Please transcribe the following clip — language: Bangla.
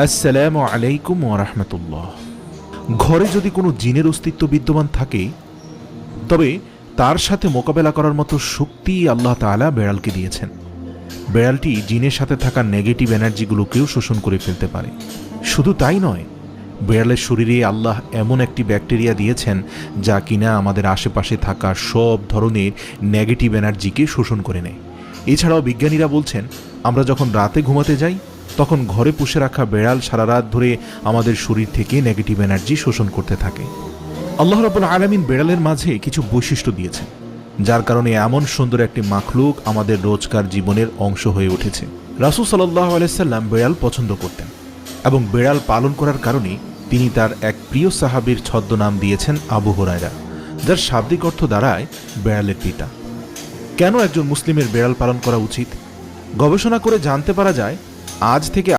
আসসালামু আলাইকুম ওয়া রাহমাতুল্লাহ। ঘরে যদি কোনো জিনের অস্তিত্ব বিদ্যমান থাকে, তবে তার সাথে মোকাবেলা করার মতো শক্তি আল্লাহ তাআলা বেড়ালকে দিয়েছেন। বেড়ালটি জিনের সাথে থাকা নেগেটিভ এনার্জিগুলোকেও শোষণ করে ফেলতে পারে। শুধু তাই নয়, বেড়ালের শরীরে আল্লাহ এমন একটি ব্যাকটেরিয়া দিয়েছেন যা কিনা আমাদের আশেপাশে থাকা সব ধরনের নেগেটিভ এনার্জিকে শোষণ করে নেয়। এছাড়াও বিজ্ঞানীরা বলছেন, আমরা যখন রাতে ঘুমাতে যাই, তখন ঘরে পুষে রাখা বেড়াল সারা রাত ধরে আমাদের শরীর থেকে নেগেটিভ এনার্জি শোষণ করতে থাকে। আল্লাহ রাব্বুল আলামিন বেড়ালের মাঝে কিছু বৈশিষ্ট্য দিয়েছেন, যার কারণে এমন সুন্দর একটি মাখলুক আমাদের রোজকার জীবনের অংশ হয়ে উঠেছে। রাসূল সাল্লাল্লাহু আলাইহি সাল্লাম বেড়াল পছন্দ করতেন এবং বেড়াল পালন করার কারণে তিনি তার এক প্রিয় সাহাবীর ছদ্মনাম দিয়েছেন আবু হুরায়রা, যার শাব্দিক অর্থ দাঁড়ায় বেড়ালের পিতা। কেন একজন মুসলিমের বেড়াল পালন করা উচিত? গবেষণা করে জানতে পারা যায়, আজ থেকে